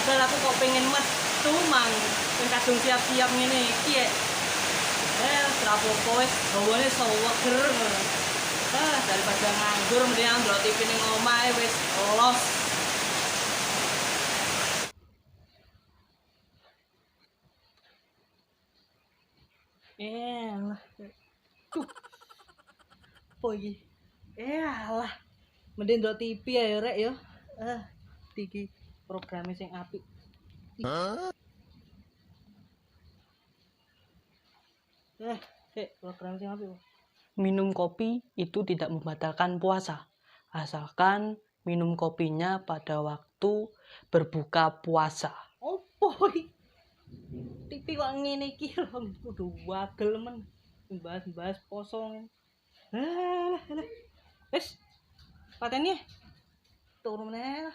padahal aku kok pengen metu mang ben kadung siap-siap ngene iki ya. Rapopo wis gawane seweger. Daripada nganggur mending ndelok TV ning omahe wis los. Lah. Apa iki? Alah. Mending ndelok TV ae rek yo. Iki programe sing apik. Program sing apik. Minum kopi itu tidak membatalkan puasa, asalkan minum kopinya pada waktu berbuka puasa. Opo iki? TV kok ngene iki lho, kudu wagel men. Bahas-bahas poso. Alah. Wis. Pateni. Turu meneh.